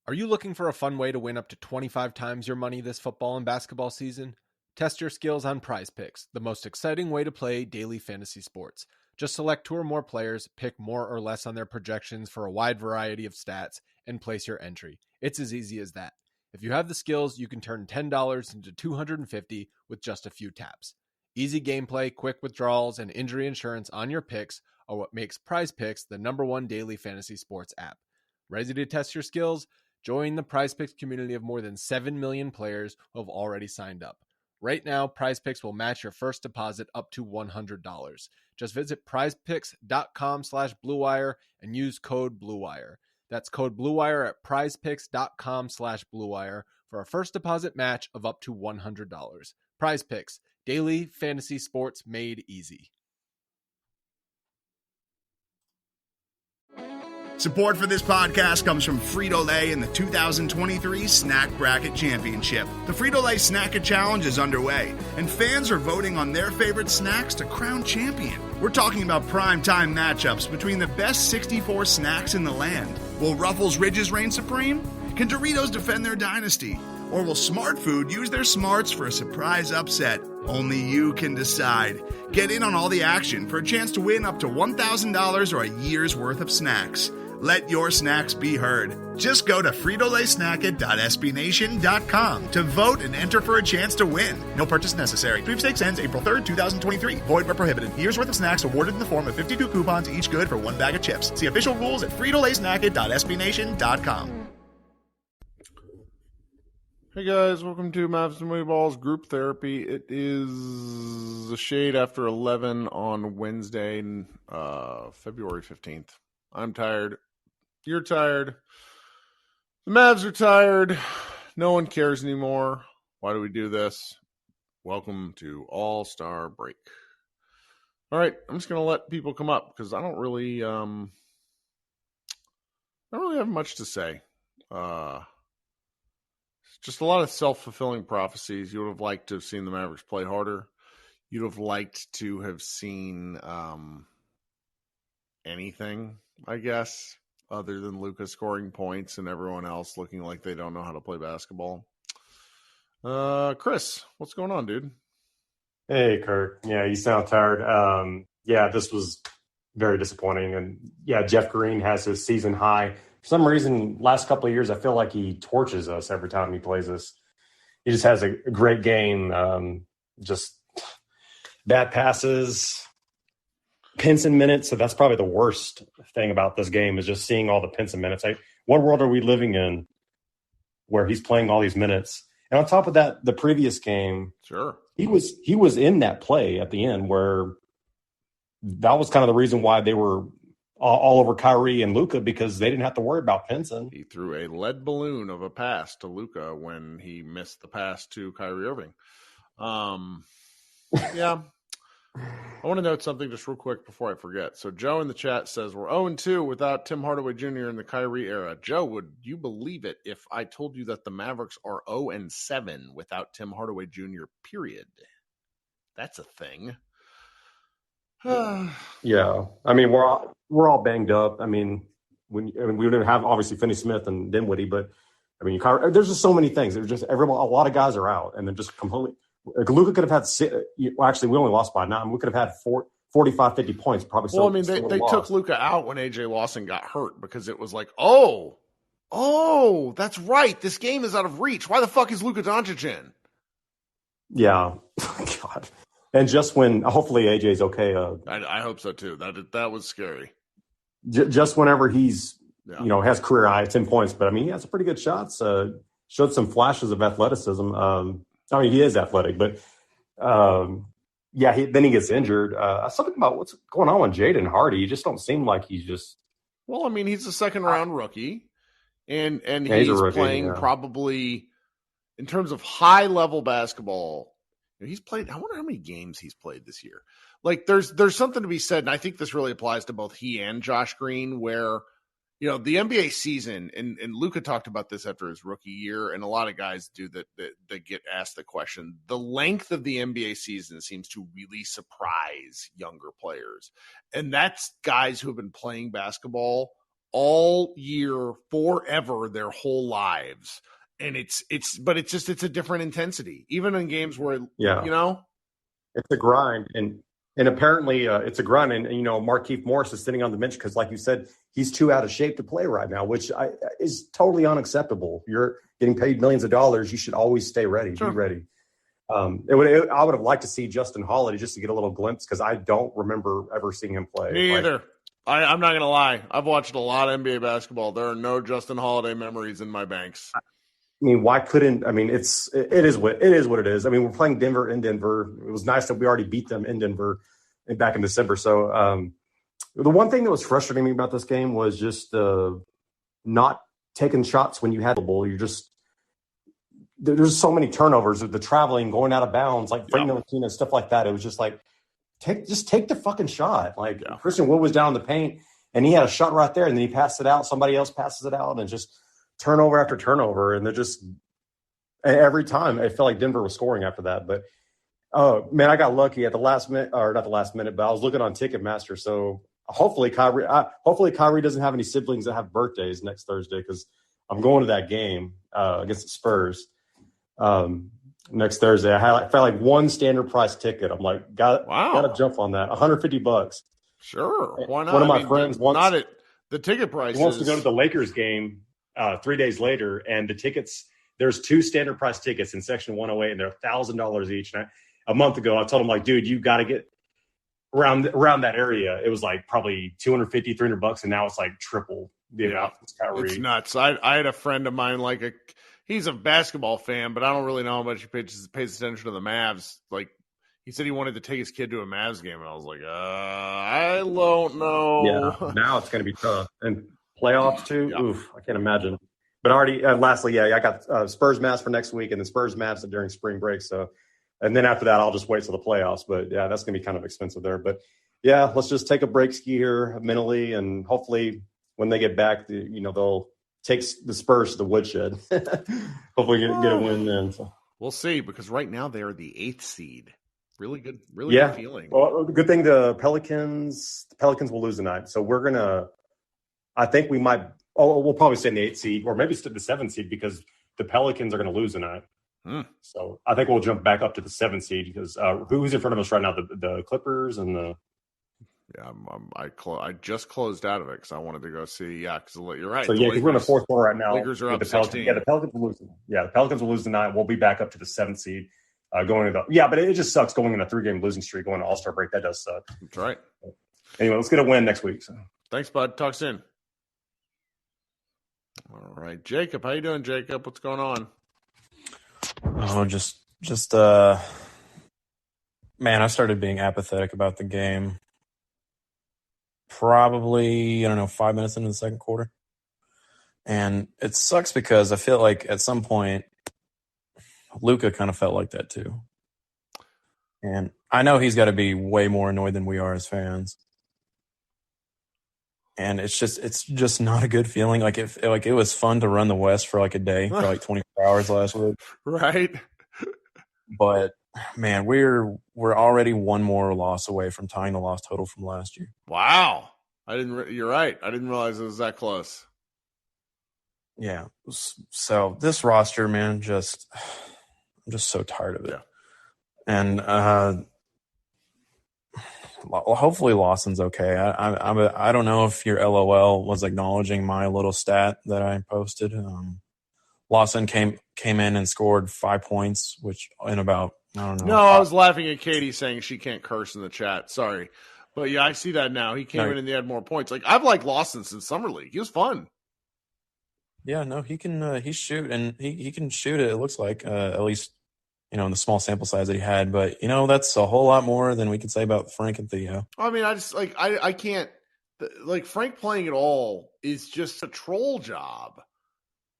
Are you looking for a fun way to win up to 25 times your money this football and basketball season? Test your skills on Prize Picks, the most exciting way to play daily fantasy sports. Just select 2 or more players, pick more or less on their projections for a wide variety of stats, and place your entry. It's as easy as that. If you have the skills, you can turn $10 into $250 with just a few taps. Easy gameplay, quick withdrawals, and injury insurance on your picks are what makes Prize Picks the #1 daily fantasy sports app. Ready to test your skills? Join the Prize Picks community of more than 7 million players who have already signed up. Right now, Prize Picks will match your first deposit up to $100. Just visit prizepicks.com/bluewire and use code BLUEWIRE. That's code BLUEWIRE at prizepicks.com/bluewire for a first deposit match of up to $100. Prize Picks, daily fantasy sports made easy. Support for this podcast comes from Frito-Lay and the 2023 Snack Bracket Championship. The Frito-Lay Snack-It Challenge is underway, and fans are voting on their favorite snacks to crown champion. We're talking about prime-time matchups between the best 64 snacks in the land. Will Ruffles Ridges reign supreme? Can Doritos defend their dynasty? Or will Smart Food use their smarts for a surprise upset? Only you can decide. Get in on all the action for a chance to win up to $1,000 or a year's worth of snacks. Let your snacks be heard. Just go to fritolaysnacket.sbnation.com to vote and enter for a chance to win. No purchase necessary. Sweepstakes ends April 3rd, 2023. Void where prohibited. Year's worth of snacks awarded in the form of 52 coupons, each good for 1 bag of chips. See official rules at fritolaysnacket.sbnation.com. Hey guys, welcome to Mavs and Moneyball's group therapy. It is a shade after 11 on Wednesday, February 15th. I'm tired. You're tired. The Mavs are tired. No one cares anymore. Why do we do this? Welcome to All-Star Break. All right, I'm just going to let people come up because I don't really have much to say. Just a lot of self-fulfilling prophecies. You would have liked to have seen the Mavericks play harder. You'd have liked to have seen anything, I guess, other than Luka scoring points and everyone else looking like they don't know how to play basketball. Chris, what's going on, dude? Hey, Kurt. Yeah, you sound tired. Yeah, this was very disappointing. And yeah, Jeff Green has his season high. For some reason, last couple of years, I feel like he torches us every time he plays us. He just has a great game. Just bad passes, Pinson minutes. So that's probably the worst thing about this game is just seeing all the Pinson minutes. What world are we living in where he's playing all these minutes? And on top of that, the previous game, sure, he was in that play at the end where that was kind of the reason why they were all over Kyrie and Luka because they didn't have to worry about Pinson. He threw a lead balloon of a pass to Luka when he missed the pass to Kyrie Irving. Yeah. I want to note something just real quick before I forget. So Joe in the chat says we're 0-2 without Tim Hardaway Jr. in the Kyrie era. Joe, would you believe it if I told you that the Mavericks are 0-7 without Tim Hardaway Jr., period? That's a thing. Yeah. I mean, we're all banged up. I mean, we didn't have obviously Finney Smith and Dinwiddie, but I mean, there's just so many things. There's just a lot of guys are out and they're just completely. Luka could have had actually, we only lost by 9. We could have had 45, 50 points. Probably. Well, I mean, they took Luka out when AJ Lawson got hurt because it was like, oh, that's right. This game is out of reach. Why the fuck is Luka Doncic in? Yeah. God. And just when, hopefully AJ's okay. I hope so too. That was scary. Just whenever he's, has career high 10 points, but I mean, he has pretty good shots. Showed some flashes of athleticism. I mean, he is athletic, but then he gets injured. Something about what's going on with Jaden Hardy. You just don't seem like he's just. Well, I mean, he's a second round rookie, and he's rookie, playing probably in terms of high level basketball. He's played. I wonder how many games he's played this year. Like, there's something to be said, and I think this really applies to both he and Josh Green, where the NBA season, and Luka talked about this after his rookie year, and a lot of guys do that get asked the question. The length of the NBA season seems to really surprise younger players. And that's guys who have been playing basketball all year, forever, their whole lives. And it's a different intensity, even in games where, it's a grind. And apparently it's a grind. And Markieff Morris is sitting on the bench because, like you said, he's too out of shape to play right now, which is totally unacceptable. You're getting paid millions of dollars. You should always stay ready. Sure. Be ready. I would have liked to see Justin Holiday just to get a little glimpse because I don't remember ever seeing him play. Me either. I'm not going to lie. I've watched a lot of NBA basketball. There are no Justin Holiday memories in my banks. I mean, why couldn't? I mean, it is what it is. I mean, we're playing Denver in Denver. It was nice that we already beat them in Denver back in December. So the one thing that was frustrating me about this game was just not taking shots when you had the ball. There's so many turnovers, the traveling, going out of bounds, like Frank Ntilikina, stuff like that. It was just like, take the fucking shot. Like Christian Wood was down in the paint and he had a shot right there and then he passed it out. Somebody else passes it out and just turnover after turnover. And they're just every time I felt like Denver was scoring after that. But oh man, I got lucky at the last minute, or not the last minute, but I was looking on Ticketmaster. So hopefully Kyrie doesn't have any siblings that have birthdays next Thursday because I'm going to that game against the Spurs. Next Thursday, I felt like one standard price ticket. I'm like, gotta jump on that. $150. Sure, why not? One of my friends wants not at the ticket price. He wants to go to the Lakers game 3 days later, and the tickets. There's 2 standard price tickets in section 108, and they're $1,000 each. And a month ago, I told him like, dude, you got to get around that area. It was like probably $250, $300, and now it's like triple. It's nuts. I had a friend of mine he's a basketball fan, but I don't really know how much he pays attention to the Mavs. Like, he said he wanted to take his kid to a Mavs game, and I was like, I don't know. Yeah, now it's going to be tough. And playoffs, too? Yeah. Oof, I can't imagine. But already, lastly, I got Spurs Mavs for next week and the Spurs Mavs during spring break. So, and then after that, I'll just wait till the playoffs. But, yeah, that's going to be kind of expensive there. But, yeah, let's just take a break ski here mentally, and hopefully when they get back, they'll – takes the Spurs to the woodshed. Hopefully get a win then. So. We'll see, because right now they are the 8th seed. Really good feeling. Well, good thing the Pelicans will lose tonight. So I think we might we'll probably stay in the 8th seed, or maybe the 7th seed, because the Pelicans are going to lose tonight. So I think we'll jump back up to the 7th seed because who's in front of us right now? The Clippers and the. Yeah, I just closed out of it because I wanted to go see. Yeah, because you're right. So we're in the 4th one right now. Lakers are up 16. The Pelicans will lose. Yeah, the Pelicans will lose tonight. We'll be back up to the 7th seed going into but it just sucks going in a 3-game losing streak going to All-Star break. That does suck. That's right. Anyway, let's get a win next week. So. Thanks, bud. Talk soon. All right, Jacob, how you doing, Jacob? What's going on? Oh, just man, I started being apathetic about the game. Probably, 5 minutes into the second quarter. And it sucks because I feel like at some point, Luka kind of felt like that too. And I know he's got to be way more annoyed than we are as fans. And it's just not a good feeling. Like it was fun to run the West for like a day, for like 24 hours last week. Right. But man, we're already one more loss away from tying the loss total from last year. Wow. You're right. I didn't realize it was that close. Yeah. So this roster, man, I'm just so tired of it. Yeah. And hopefully Lawson's okay. I don't know if your LOL was acknowledging my little stat that I posted. Lawson came in and scored 5 points, which in about, I don't know. No, I was laughing at Katie saying she can't curse in the chat. Sorry. But yeah, I see that now. He came in and he had more points. Like, I've liked Lawson since Summer League. He was fun. Yeah, no, he can he shoot, and he can shoot it looks like, at least, in the small sample size that he had. But, that's a whole lot more than we could say about Frank and Theo. I mean, I just, I can't, Frank playing at all is just a troll job.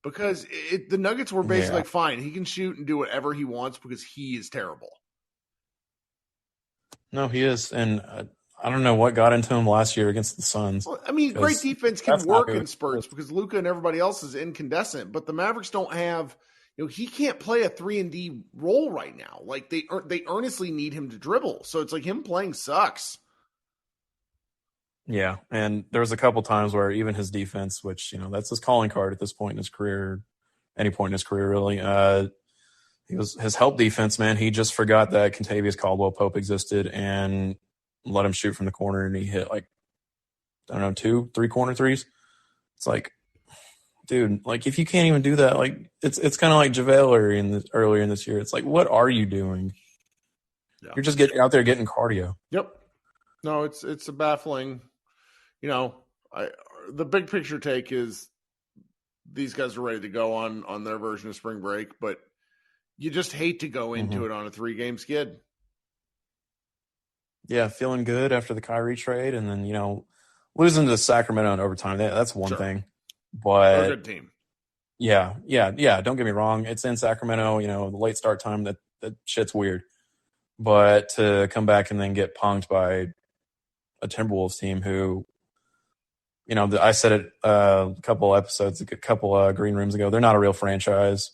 Because the Nuggets were basically fine. He can shoot and do whatever he wants because he is terrible. No, he is. And I don't know what got into him last year against the Suns. Well, I mean, great defense can work in spurts because Luka and everybody else is incandescent. But the Mavericks don't have, he can't play a 3-and-D role right now. Like, they earnestly need him to dribble. So it's like him playing sucks. Yeah, and there was a couple times where even his defense, which, that's his calling card at this point in his career, any point in his career really, his help defense, man, he just forgot that Contavious Caldwell-Pope existed and let him shoot from the corner, and he hit 2-3 corner threes. It's like, dude, if you can't even do that, it's kind of like JaVale earlier in this year. It's like, what are you doing? Yeah. You're just getting out there getting cardio. Yep. No, it's a baffling. The big picture take is these guys are ready to go on their version of spring break, but you just hate to go into it on a 3-game skid. Yeah, feeling good after the Kyrie trade, and then losing to Sacramento in overtime. That's one thing, but they're a good team. Yeah. Don't get me wrong; it's in Sacramento. The late start time, that shit's weird. But to come back and then get punked by a Timberwolves team who, I said it a couple green rooms ago, they're not a real franchise.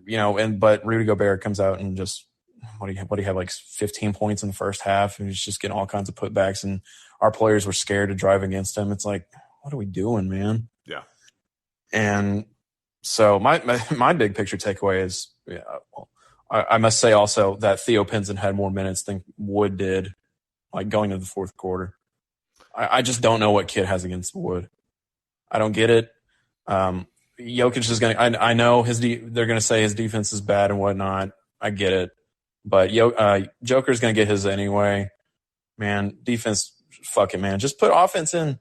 But Rudy Gobert comes out and just what do you have 15 points in the first half, and he's just getting all kinds of putbacks, and our players were scared to drive against him. It's like, what are we doing, man? Yeah. And so my big picture takeaway is, I must say also that Theo Pinson had more minutes than Wood did, going into the fourth quarter. I just don't know what Kid has against Wood. I don't get it. Jokic is going to – I know they're going to say his defense is bad and whatnot. I get it. But Joker's going to get his anyway. Man, defense, fuck it, man. Just put offense in.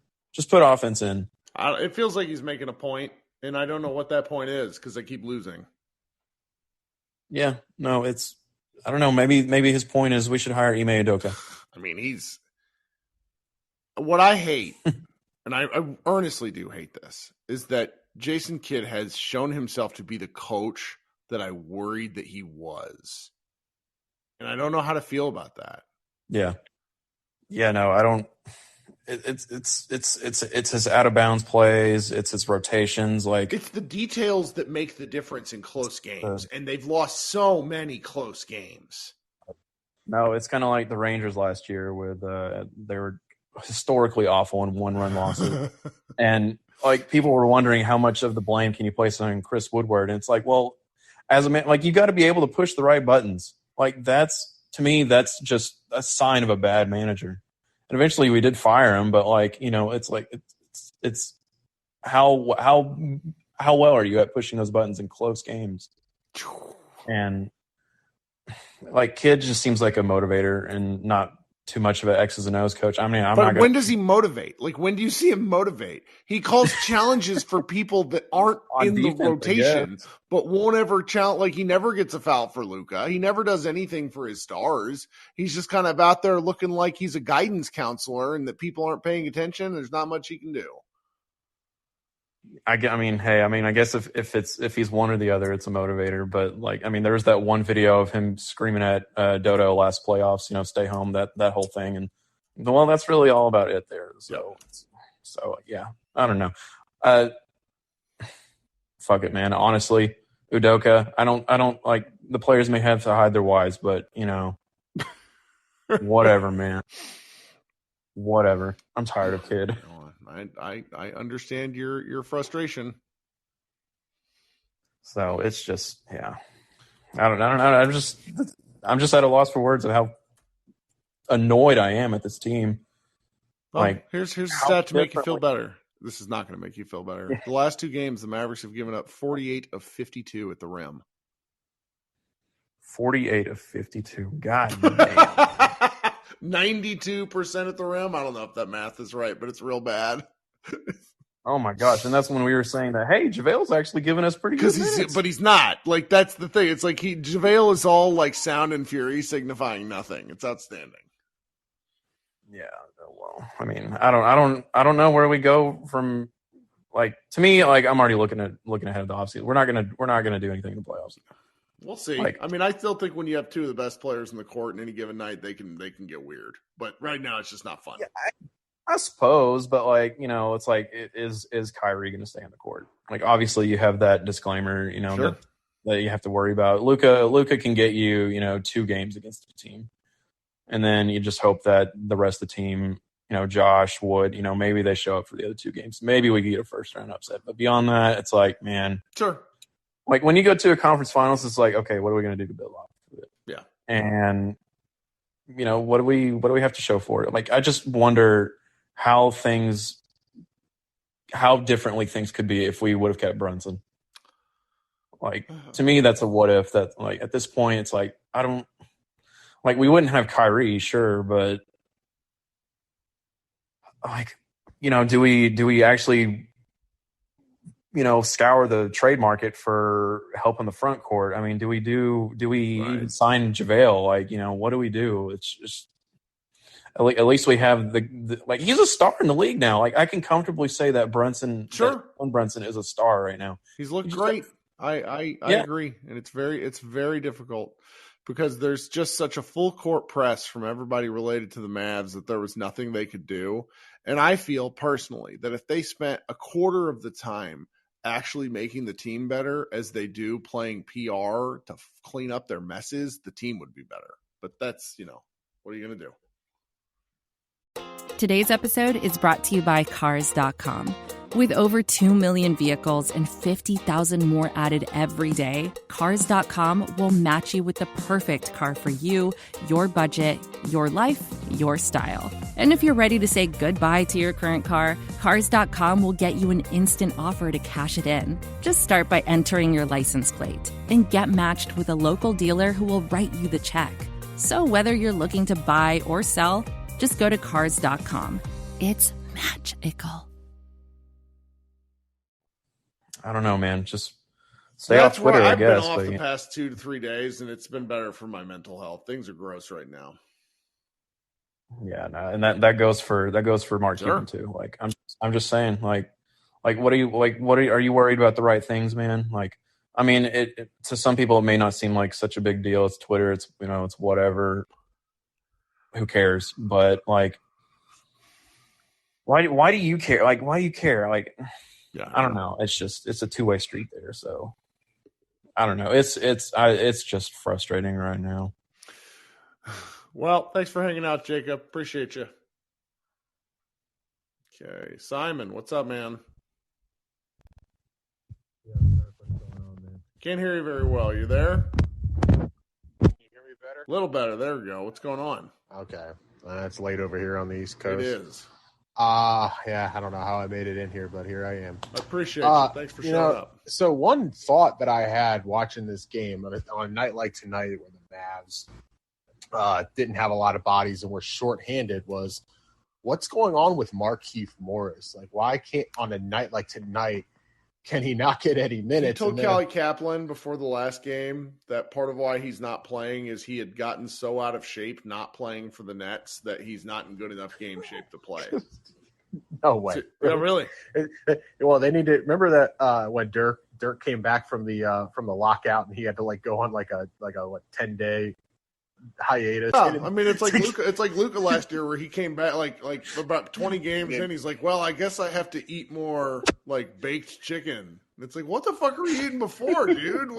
It feels like he's making a point, and I don't know what that point is because they keep losing. Yeah, no, I don't know. Maybe his point is we should hire Ime Udoka. I mean, what I hate, and I earnestly do hate this, is that Jason Kidd has shown himself to be the coach that I worried that he was. And I don't know how to feel about that. Yeah. Yeah, no, I don't. It's his out of bounds plays. It's his rotations. It's the details that make the difference in close games, and they've lost so many close games. No, it's kind of like the Rangers last year with they were historically awful in one-run losses, and people were wondering how much of the blame can you place on Chris Woodward, and it's like, well, as a man, you got to be able to push the right buttons. To me, that's just a sign of a bad manager. And eventually we did fire him, but it's how well are you at pushing those buttons in close games? And Kidd just seems like a motivator and not too much of an X's and O's coach. I mean, when does he motivate? When do you see him motivate? He calls challenges for people that aren't in defense, the rotation, but won't ever challenge. He never gets a foul for Luka. He never does anything for his stars. He's just kind of out there looking like he's a guidance counselor and that people aren't paying attention. There's not much he can do. I guess if he's one or the other, it's a motivator. But there was that one video of him screaming at Dodo last playoffs, stay home, that whole thing, and that's really all about it there. So yeah, I don't know. Fuck it, man. Honestly, Udoka, I don't like the players may have to hide their whys, but whatever, man. Whatever. I'm tired of Kid. I understand your frustration. So it's just, yeah. I don't know. I'm just at a loss for words of how annoyed I am at this team. Well, here's a stat to make you feel better. This is not going to make you feel better. Yeah. The last 2 games, the Mavericks have given up 48 of 52 at the rim. 48 of 52. God damn. 92% at the rim. I don't know if that math is right, but it's real bad. Oh my gosh. And that's when we were saying that, hey, JaVale's actually giving us pretty good minutes. But he's not. That's the thing. It's JaVale is all sound and fury signifying nothing. It's outstanding. Yeah. Well, I mean, I don't know where we go from. To me, I'm already looking ahead of the offseason. We're not gonna do anything in the playoffs. We'll see. I still think when you have 2 of the best players in the court in any given night, they can get weird. But right now, it's just not fun. Yeah, I suppose, but is Kyrie going to stay on the court? Obviously, you have that disclaimer, sure. that you have to worry about. Luka can get you, 2 games against the team, and then you just hope that the rest of the team Josh Wood, maybe they show up for the other two games. Maybe we could get a first-round upset. But beyond that, it's like, man. Sure. Like, when you go to a conference finals, it's like, okay, what are we going to do to build off of it? Yeah. And, what do we have to show for it? Like, I just wonder how differently things could be if we would have kept Brunson. Like, to me, that's a what if. That, like, at this point, it's like, I don't – like, we wouldn't have Kyrie, sure, but – like, do we actually, scour the trade market for help in the front court? I mean, do we even sign JaVale? Like, what do we do? It's just at least we have the like, he's a star in the league now. Like, I can comfortably say that Brunson is a star right now. He's looked great. I agree, and it's very difficult because there's just such a full court press from everybody related to the Mavs that there was nothing they could do. And I feel personally that if they spent a quarter of the time actually making the team better as they do playing PR to clean up their messes, the team would be better. But that's, what are you going to do? Today's episode is brought to you by Cars.com. With over 2 million vehicles and 50,000 more added every day, Cars.com will match you with the perfect car for you, your budget, your life, your style. And if you're ready to say goodbye to your current car, Cars.com will get you an instant offer to cash it in. Just start by entering your license plate and get matched with a local dealer who will write you the check. So whether you're looking to buy or sell, just go to Cars.com. It's magical. I don't know, man. Just stay off Twitter, I guess. I've been off the past 2 to 3 days, and it's been better for my mental health. Things are gross right now. Yeah, no, and that goes for Mark Cuban too. Like, I'm just saying, like what are you worried about the right things, man? Like, I mean, it to some people it may not seem like such a big deal. It's Twitter. It's it's whatever. Who cares? But like, why do you care? Like, why do you care? Like. Yeah, I don't know. It's a two-way street there. So I don't know. It's just frustrating right now. Well, thanks for hanging out, Jacob. Appreciate you. Okay, Simon, what's up, man? Yeah, what's going on, man? Can't hear you very well. You there? Can you hear me better? A little better. There we go. What's going on? Okay, it's late over here on the East Coast. It is. Yeah, I don't know how I made it in here, but here I am. I appreciate you. Thanks for showing up. So one thought that I had watching this game on a night like tonight where the Mavs didn't have a lot of bodies and were shorthanded was what's going on with Markieff Morris? Like, why can't on a night like tonight can he not get any minutes? He told Kelly Kaplan before the last game that part of why he's not playing is he had gotten so out of shape not playing for the Nets that he's not in good enough game shape to play. No way. Yeah, really? Well, they need to remember that when Dirk came back from the lockout and he had to go on like a 10-day hiatus. Yeah, I mean, it's like Luka. It's like Luka last year where he came back like about 20 games in. He's like, well, I guess I have to eat more like baked chicken. And it's like, what the fuck were you eating before, dude?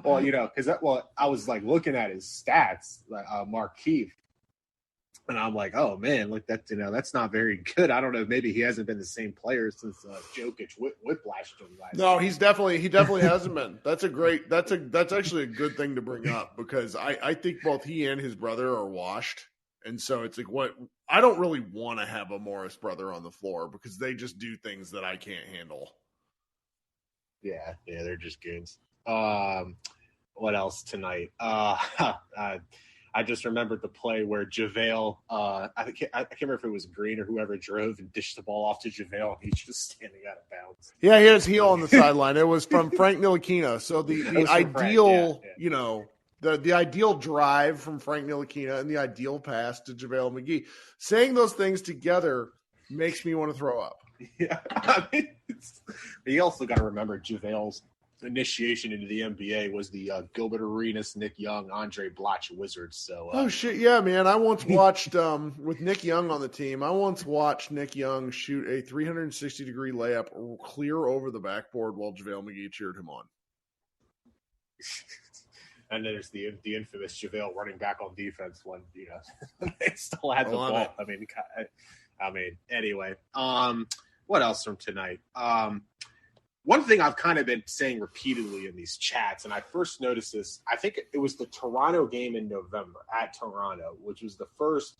Well, because I was like looking at his stats, Markieff, and I'm like, oh man, look, that that's not very good. I don't know, maybe he hasn't been the same player since Jokic whiplashed him last. No, he definitely hasn't been. That's actually a good thing to bring up because I think both he and his brother are washed, and so it's like I don't really want to have a Morris brother on the floor because they just do things that I can't handle. Yeah, they're just goons. What else tonight? I just remembered the play where JaVale, I can't remember if it was Green or whoever drove and dished the ball off to JaVale. He's just standing out of bounds. Yeah, he had his heel on the sideline. It was from Frank Ntilikina. So the ideal, the ideal drive from Frank Ntilikina and the ideal pass to JaVale McGee. Saying those things together makes me want to throw up. Yeah, I mean, you also got to remember JaVale's initiation into the NBA was the Gilbert Arenas, Nick Young, Andre Blatch Wizards. So, oh shit, yeah, man! I once watched with Nick Young on the team. I once watched Nick Young shoot a 360-degree layup clear over the backboard while JaVale McGee cheered him on. And there's the infamous JaVale running back on defense when they still had the ball. I mean, anyway. What else from tonight? One thing I've kind of been saying repeatedly in these chats, and I first noticed this, I think it was the Toronto game in November at Toronto, which was the first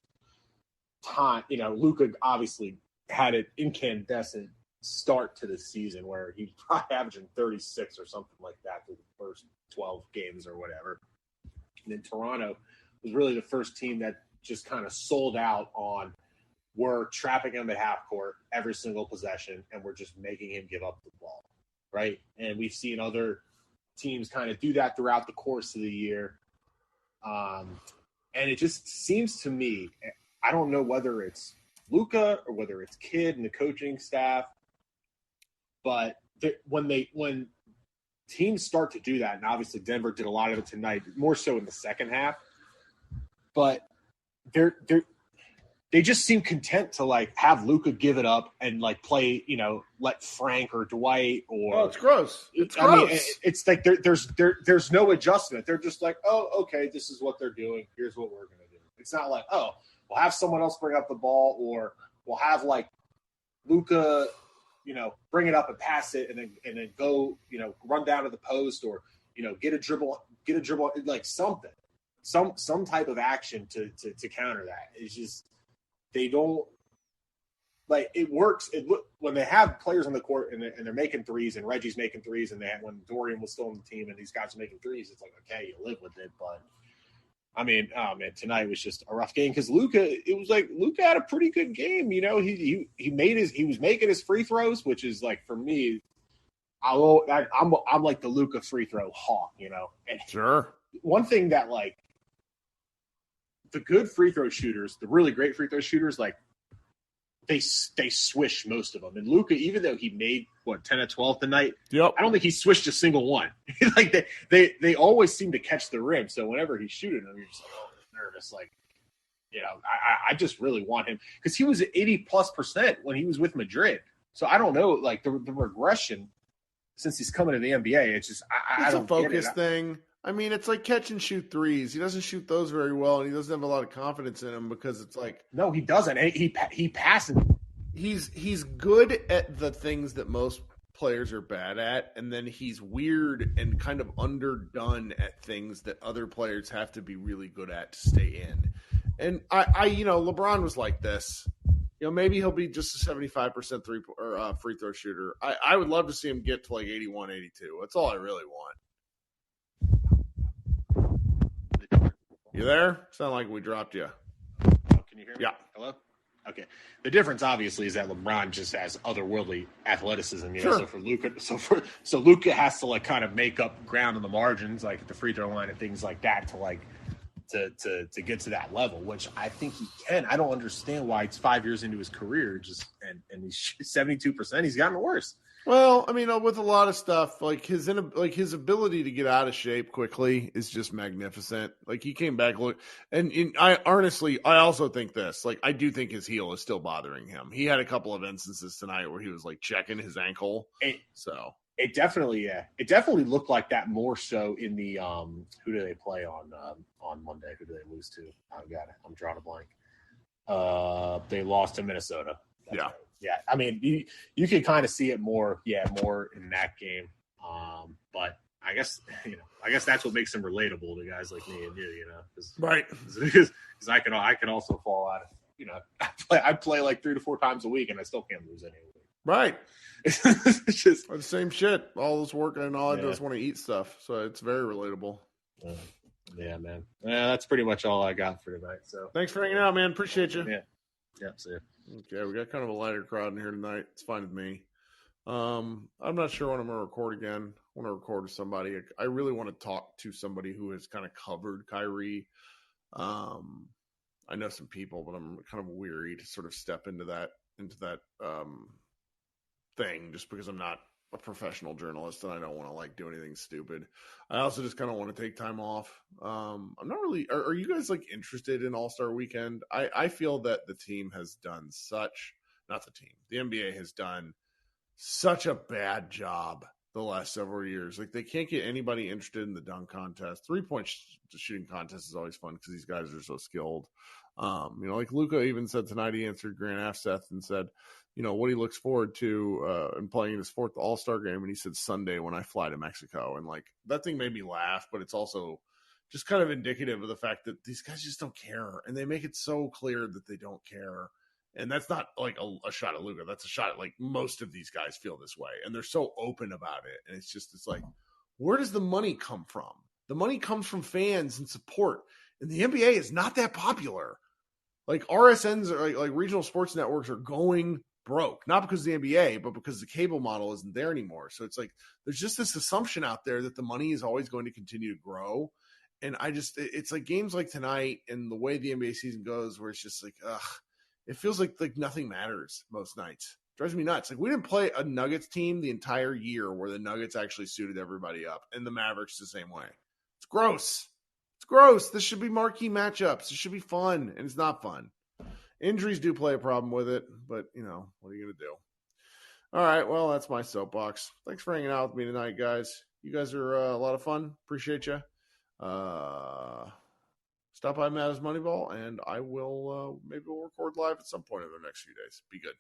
time, Luka obviously had an incandescent start to the season where he probably averaging 36 or something like that through the first 12 games or whatever. And then Toronto was really the first team that just kind of sold out on, we're trapping him at half court every single possession, and we're just making him give up the ball, right? And we've seen other teams kind of do that throughout the course of the year. And it just seems to me, I don't know whether it's Luka or whether it's Kidd and the coaching staff, but when teams start to do that, and obviously Denver did a lot of it tonight, more so in the second half, but they just seem content to have Luka give it up and play, let Frank or Dwight or. It's gross. It's gross. I mean, it's like there's no adjustment. They're just like, oh, okay, this is what they're doing. Here's what we're gonna do. It's not like, oh, we'll have someone else bring up the ball, or we'll have Luka, bring it up and pass it, and then go, run down to the post, or get a dribble, something, some type of action to counter that. It's just they don't it works. When they have players on the court and they're making threes, and Reggie's making threes, and when Dorian was still on the team and these guys are making threes, it's like, okay, you live with it, but. I mean, oh man, tonight was just a rough game because Luka had a pretty good game. He was making his free throws, which is for me, I'm like the Luka free throw hawk, And sure. One thing that the good free throw shooters, the really great free throw shooters, they swish most of them. And Luka, even though he made 10 or 12 tonight, yep. I don't think he swished a single one. They always seem to catch the rim. So whenever he's shooting them, you're just nervous. I just really want him because he was at 80+% when he was with Madrid. So I don't know, the regression since he's coming to the NBA. It's just I don't a focus thing. I mean, it's like catch and shoot threes. He doesn't shoot those very well, and he doesn't have a lot of confidence in them because it's no, he doesn't. He passes. He's good at the things that most players are bad at, and then he's weird and kind of underdone at things that other players have to be really good at to stay in. And I LeBron was like this. Maybe he'll be just a 75% free throw shooter. I would love to see him get to 81, 82. That's all I really want. You there? Sound like we dropped you. Oh, can you hear me? Yeah. Hello? Okay. The difference, obviously, is that LeBron just has otherworldly athleticism. Sure. So for Luka, so Luka has to kind of make up ground on the margins, at the free throw line and things like that, to get to that level, which I think he can. I don't understand why it's 5 years into his career, and he's 72%. He's gotten worse. Well, I mean, with a lot of stuff, his ability to get out of shape quickly is just magnificent. He came back, I also think this. I do think his heel is still bothering him. He had a couple of instances tonight where he was checking his ankle. It definitely looked like that more so in the who do they play on Monday? Who do they lose to? Oh God, I'm drawing a blank. They lost to Minnesota. That's right. Yeah, I mean, you can kind of see it more in that game. But I guess that's what makes him relatable to guys like me and you, right? Because I can also fall out of, I play 3 to 4 times a week and I still can't lose any week. Right. It's just the same shit. All this work and all I do is want to eat stuff, so it's very relatable. Yeah, man. Yeah, that's pretty much all I got for tonight. So thanks for hanging out, man. Appreciate you. Yeah. See ya. Okay, we got kind of a lighter crowd in here tonight. It's fine with me. I'm not sure when I'm going to record again. I want to record with somebody. I really want to talk to somebody who has kind of covered Kyrie. I know some people, but I'm kind of weary to sort of step into that thing just because I'm not a professional journalist and I don't want to do anything stupid. I also just kind of want to take time off. I'm not really, are you guys interested in All-Star Weekend? I feel that the team has done the NBA has done such a bad job the last several years. Like, they can't get anybody interested in the dunk contest. 3-point shooting contest is always fun because these guys are so skilled. Like Luka even said tonight, he answered Grant Afseth and said, what he looks forward to in playing his 4th All-Star game. And he said Sunday when I fly to Mexico. And like, that thing made me laugh, but it's also just kind of indicative of the fact that these guys just don't care. And they make it so clear that they don't care. And that's not like a shot at Luka. That's a shot at like most of these guys feel this way. And they're so open about it. And it's like, where does the money come from? The money comes from fans and support. And the NBA is not that popular. Like RSNs or like regional sports networks are going broke, not because of the NBA, but because the cable model isn't there anymore. So it's like, there's just this assumption out there that the money is always going to continue to grow. And it's like games like tonight and the way the NBA season goes, where it's just like, it feels like nothing matters most nights. It drives me nuts. Like, we didn't play a Nuggets team the entire year where the Nuggets actually suited everybody up, and the Mavericks the same way. It's gross. It's gross. This should be marquee matchups. It should be fun, and it's not fun. Injuries do play a problem with it, but, what are you going to do? All right, well, that's my soapbox. Thanks for hanging out with me tonight, guys. You guys are a lot of fun. Appreciate you. Stop by Matta's Moneyball, and I will maybe we'll record live at some point in the next few days. Be good.